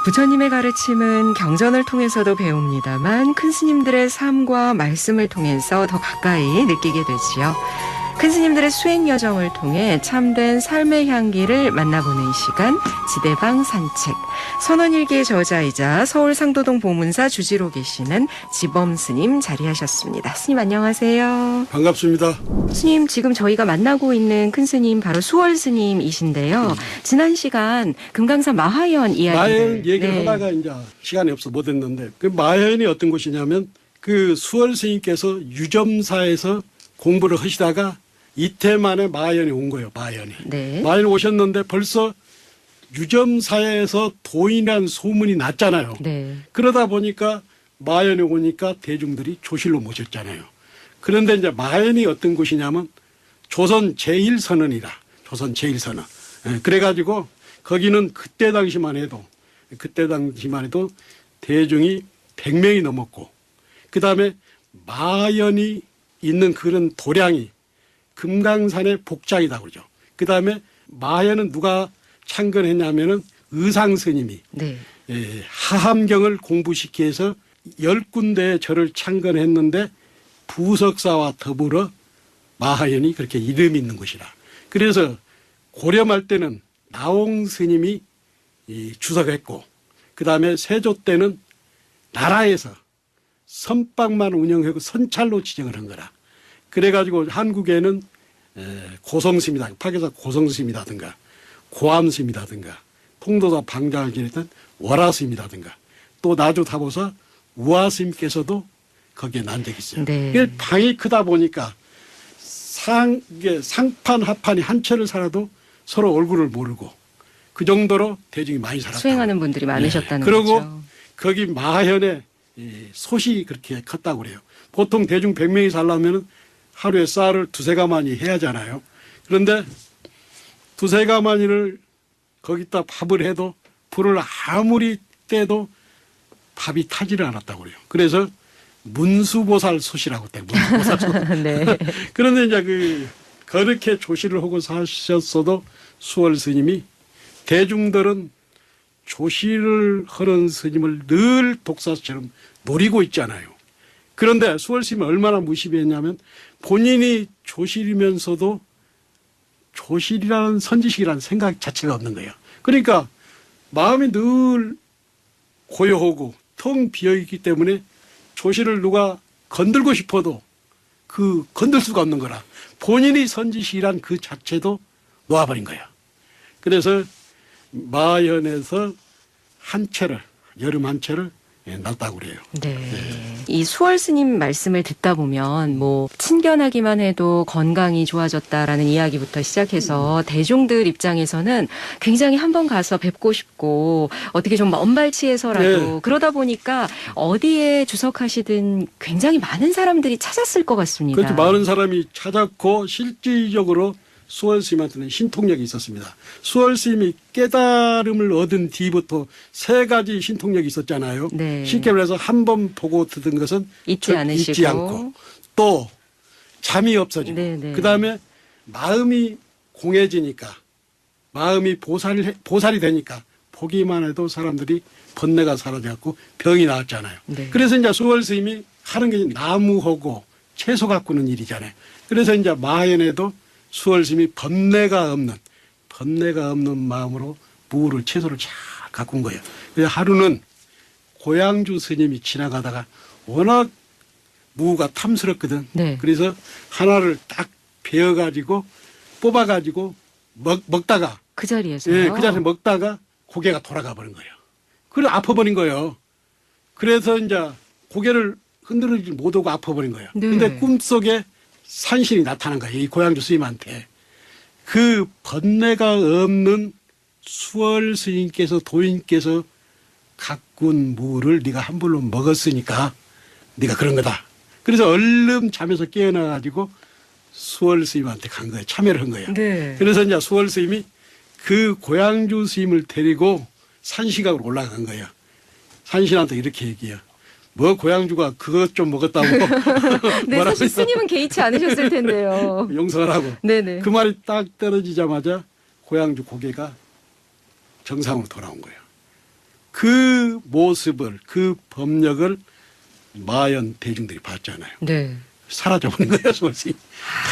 부처님의 가르침은 경전을 통해서도 배웁니다만 큰 스님들의 삶과 말씀을 통해서 더 가까이 느끼게 되지요. 큰 스님들의 수행 여정을 통해 참된 삶의 향기를 만나보는 시간, 지대방 산책. 선원일기의 저자이자 서울 상도동 보문사 주지로 계시는 지범 스님 자리하셨습니다. 스님 안녕하세요. 반갑습니다. 스님, 지금 저희가 만나고 있는 큰 스님 바로 수월 스님이신데요. 지난 시간 금강산 마하연 이야기를 마하연 얘기를 하다가 이제 시간이 없어 못 했는데, 그 마하연이 어떤 곳이냐면 그 수월 스님께서 유점사에서 공부를 하시다가 이태 만에 마하연이 온 거예요. 마하연이. 네. 마하연이 오셨는데 벌써 유점사에서 도인이라는 소문이 났잖아요. 네. 그러다 보니까 마하연이 오니까 대중들이 조실로 모셨잖아요. 그런데 이제 마하연이 어떤 곳이냐면 조선 제1선언이라. 조선 제1선언. 그래가지고 거기는 그때 당시만 해도 대중이 100명이 넘었고, 그 다음에 마하연이 있는 그런 도량이 금강산의 복장이다 그러죠. 그 다음에 마하연은 누가 창건했냐면은 의상 스님이 네. 하함경을 공부시키 해서 10군데의 절을 창건했는데 부석사와 더불어 마하연이 그렇게 이름이 있는 곳이라. 그래서 고려말 때는 나홍 스님이 주석했고, 그 다음에 세조 때는 나라에서 선방만 운영하고 선찰로 지정을 한 거라. 그래가지고 한국에는 고성스님이다, 파괴사 고성스님이라든가 고암스님이라든가 통도사 방장을 지냈던 월화스님이라든가 또 나주 타보사 우화스님께서도 거기에 난 적이 있어요. 네. 방이 크다 보니까 이게 상판 하판이 한 채를 살아도 서로 얼굴을 모르고 그 정도로 대중이 많이 살았다. 수행하는 분들이 많으셨다는 그리고 거죠. 거기 마하연에 솥이 그렇게 컸다고 그래요. 보통 대중 100명이 살려면 하루에 쌀을 2-3가마니 해야 하잖아요. 그런데 2-3가마니를 거기다 밥을 해도 불을 아무리 떼도 밥이 타지를 않았다고 그래요. 그래서 문수보살 솥이라고 때 문수보살 솥. 네. 그런데 이제 그렇게 조시를 하고 사셨어도 수월 스님이 대중들은 조시를 하는 스님을 늘 독사처럼 노리고 있잖아요. 그런데 수월 스님이 얼마나 무시했냐면 본인이 조실이면서도 조실이라는 선지식이라는 생각 자체가 없는 거예요. 그러니까 마음이 늘 고요하고 텅 비어있기 때문에 조실을 누가 건들고 싶어도 건들 수가 없는 거라. 본인이 선지식이란 그 자체도 놓아버린 거야. 그래서 마하연에서 여름 한 채를 났다고 그래요. 네. 이 수월 스님 말씀을 듣다 보면 친견하기만 해도 건강이 좋아졌다라는 이야기부터 시작해서 대중들 입장에서는 굉장히 한번 가서 뵙고 싶고 어떻게 좀 먼발치에서라도 그러다 보니까 어디에 주석하시든 굉장히 많은 사람들이 찾았을 것 같습니다. 그렇죠. 많은 사람이 찾았고 실질적으로 수월 스님한테는 신통력이 있었습니다. 수월 스님이 깨달음을 얻은 뒤부터 3가지 신통력이 있었잖아요. 네. 쉽게 말해서 한 번 보고 듣은 것은 잊지 않으시고 잊지 않고 또 잠이 없어지고 네네. 그다음에 마음이 공해지니까 마음이 보살이 되니까 보기만 해도 사람들이 번뇌가 사라져갖고 병이 나았잖아요. 네. 그래서 이제 수월 스님이 하는 게 나무하고 채소 가꾸는 일이잖아요. 그래서 이제 마하연에도 수월 스님이 번뇌가 없는 마음으로 무를 채소를 잘 가꾼 거예요. 그래서 하루는 고양주 스님이 지나가다가 워낙 무가 탐스럽거든. 네. 그래서 하나를 딱 베어가지고 뽑아가지고 먹다가 그 자리에서요? 그 자리에서 먹다가 고개가 돌아가 버린 거예요. 그래 아파버린 거예요. 그래서 이제 고개를 흔들지 못하고 아파버린 거예요. 네. 근데 꿈속에 산신이 나타난 거예요. 이 고양주 스님한테. 그 번뇌가 없는 수월 스님께서 도인께서 가꾼 무를 네가 함부로 먹었으니까 네가 그런 거다. 그래서 얼른 잠에서 깨어나가지고 수월 스님한테 간 거예요. 참여를 한 거예요. 네. 그래서 이제 수월 스님이 그 고양주 스님을 데리고 산시각으로 올라간 거예요. 산신한테 이렇게 얘기해요. 고양주가 그것 좀 먹었다고. 네, 사실 스님은 개의치 않으셨을 텐데요. 용서하라고. 네네. 그 말이 딱 떨어지자마자 고양주 고개가 정상으로 돌아온 거예요. 그 모습을, 그 법력을 마연 대중들이 봤잖아요. 네. 사라져버린 거예요, 수월스님.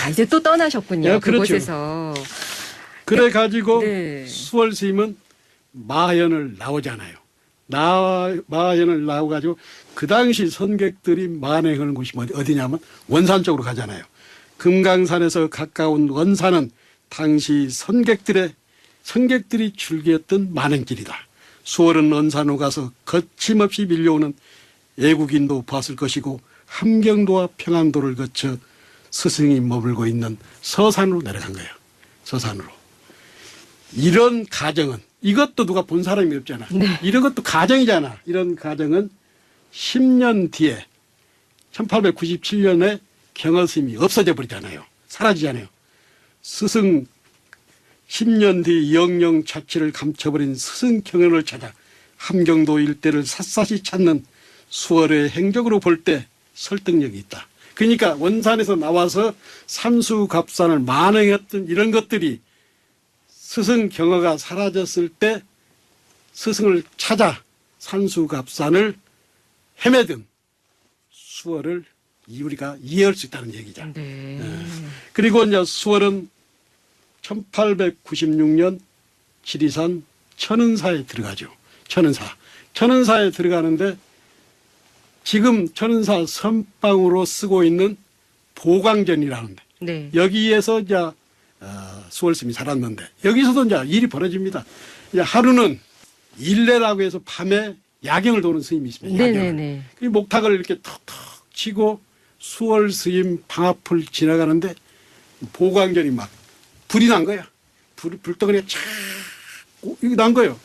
이제 또 떠나셨군요. 네, 그렇죠. 그곳에서. 그래가지고 네. 수월스님은 마연을 나오잖아요. 마연을 나와가지고 그 당시 선객들이 만행하는 곳이 어디냐면 원산 쪽으로 가잖아요. 금강산에서 가까운 원산은 당시 선객들이 즐겼던 만행길이다. 수월은 원산으로 가서 거침없이 밀려오는 애국인도 봤을 것이고 함경도와 평안도를 거쳐 스승이 머물고 있는 서산으로 내려간 거예요. 서산으로. 이런 가정은 이것도 누가 본 사람이 없잖아. 네. 이런 것도 가정이잖아. 이런 가정은 10년 뒤에 1897년에 경허스님이 없어져 버리잖아요. 사라지잖아요. 스승 10년 뒤 영영 자취를 감춰버린 스승 경연을 찾아 함경도 일대를 샅샅이 찾는 수월의 행적으로 볼 때 설득력이 있다. 그러니까 원산에서 나와서 삼수갑산을 만행했던 이런 것들이 스승 경허가 사라졌을 때 스승을 찾아 산수갑산을 헤매든 수월을 우리가 이해할 수 있다는 얘기죠. 네. 그리고 이제 수월은 1896년 지리산 천은사에 들어가죠. 천은사에 들어가는데 지금 천은사 선방으로 쓰고 있는 보광전이라는데 네. 여기에서 이제 수월스님이 살았는데 여기서도 이제 일이 벌어집니다. 이제 하루는 일례라고 해서 밤에 야경을 도는 스님이 있습니다. 네네네. 그 목탁을 이렇게 턱턱 치고 수월스님 방 앞을 지나가는데 보광전이 막 불이 난 거야. 불덩어리가 촥 난 거예요.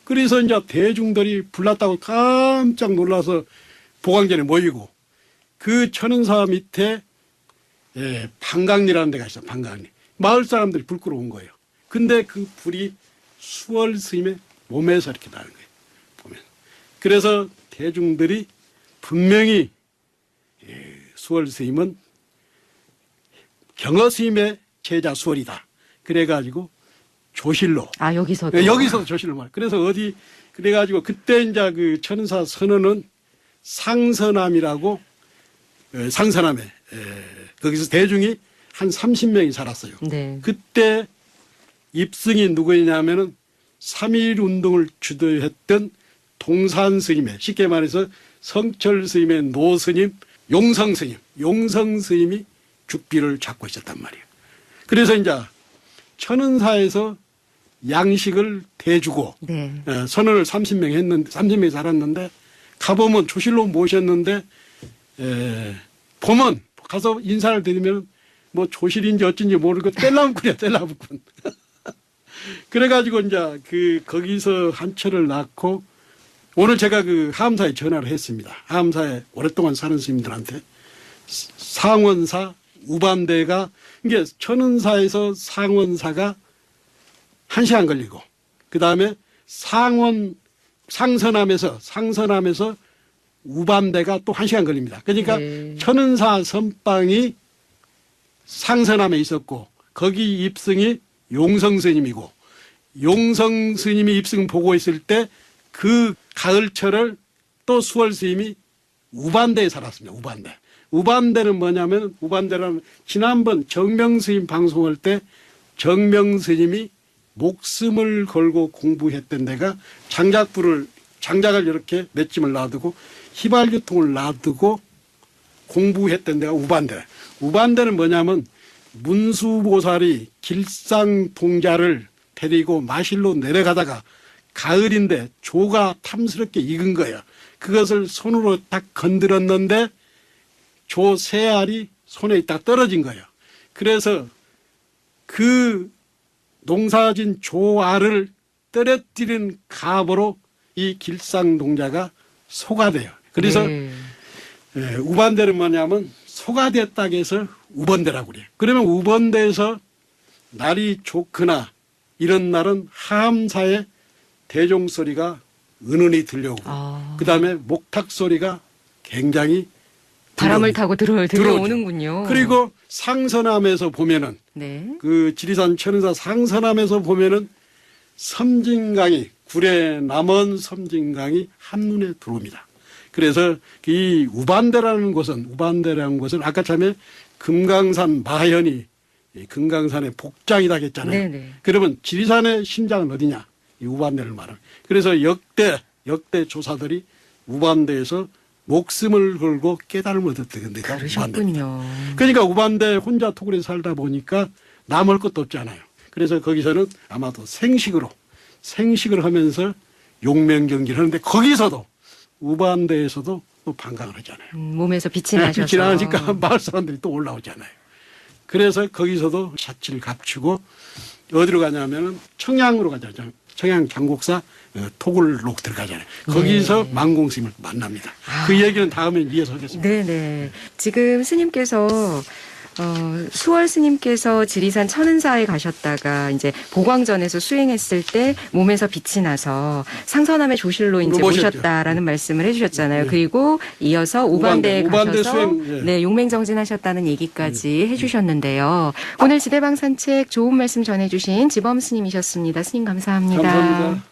그래서 이제 대중들이 불났다고 깜짝 놀라서 보광전에 모이고 그 천은사 밑에 방강리라는 데가 있어. 방강리. 마을 사람들이 불 끄러 온 거예요. 근데 그 불이 수월 스님의 몸에서 이렇게 나는 거예요. 보면. 그래서 대중들이 분명히 수월 스님은 경허 스님의 제자 수월이다. 그래가지고 조실로. 여기서도. 여기서 조실로 말. 그래서 그래가지고 그때 이제 그 천은사 선언은 상서남이라고 상서남에 거기서 대중이 한 30명이 살았어요. 네. 그때 입승이 누구냐면은 3.1 운동을 주도했던 동산 스님의 쉽게 말해서 성철 스님의 노스님 용성 스님이 죽비를 잡고 있었단 말이에요. 그래서 이제 천은사에서 양식을 대주고 네. 선언을 30명이 살았는데 가보면 조실로 모셨는데 보면 가서 인사를 드리면 뭐 조실인지 어쩐지 모르고 뗄나무꾼이야. 그래가지고 이제 거기서 한철을 낳고 오늘 제가 그 하암사에 전화를 했습니다. 하암사에 오랫동안 사는 스님들한테 상원사 우반대가 이게 천은사에서 상원사가 1시간 걸리고 그 다음에 상서남에서 우반대가 또 1시간 걸립니다. 그러니까 네. 천은사 선방이 상서남에 있었고 거기 입승이 용성 스님이고 용성 스님이 입승 보고 있을 때 그 가을철을 또 수월 스님이 우반대에 살았습니다. 우반대는 뭐냐면 우반대라는 지난번 정명 스님 방송할 때 정명 스님이 목숨을 걸고 공부했던 데가 장작을 이렇게 몇 짐을 놔두고 휘발유통을 놔두고 공부했던 데가 우반대는 뭐냐면 문수보살이 길상동자를 데리고 마실로 내려가다가 가을인데 조가 탐스럽게 익은 거예요. 그것을 손으로 딱 건드렸는데 조 세 알이 손에 딱 떨어진 거예요. 그래서 그 농사진 조 알을 떨어뜨린 갑으로 이 길상동자가 소가돼요. 그래서 네. 우반대는 뭐냐면 소가됐다고 해서 우번대라고 그래요. 그러면 우번대에서 날이 좋거나 이런 날은 하암사에 대종소리가 은은히 들려오고 그다음에 목탁 소리가 굉장히 바람을 타고 들어오는군요. 그리고 상서남에서 보면은 네. 그 지리산 천은사 상서남에서 보면은 섬진강이 굴의 남원 섬진강이 한눈에 들어옵니다. 그래서 이 우반대라는 곳은 아까 처음에 금강산 마현이 금강산의 복장이다 했잖아요. 네네. 그러면 지리산의 심장은 어디냐? 이 우반대를 말합니다. 그래서 역대 조사들이 우반대에서 목숨을 걸고 깨달음을 얻었던 데가 우반대입니다. 그러셨군요. 그러니까 우반대 혼자 토굴에 살다 보니까 남을 것도 없잖아요. 그래서 거기서는 아마도 생식을 하면서 용맹정진을 하는데 거기서도 우반대에서도 또 반강을 하잖아요. 몸에서 빛이 나셔서. 빛이 나니까 마을 사람들이 또 올라오잖아요. 그래서 거기서도 자취를 갖추고 어디로 가냐면은 청양으로 가잖아요. 청양 장곡사 토굴로 들어가잖아요. 거기서 네. 만공스님을 만납니다. 그 얘기는 다음에 이어서 하겠습니다. 네네. 지금 스님께서 수월 스님께서 지리산 천은사에 가셨다가 이제 보광전에서 수행했을 때 몸에서 빛이 나서 상선함의 조실로 이제 모셨죠. 모셨다라는 말씀을 해주셨잖아요. 네. 그리고 이어서 우반대에 우반대 가셔서 수행, 네. 용맹정진하셨다는 얘기까지 해주셨는데요. 오늘 지대방 산책 좋은 말씀 전해주신 지범 스님이셨습니다. 스님 감사합니다. 감사합니다.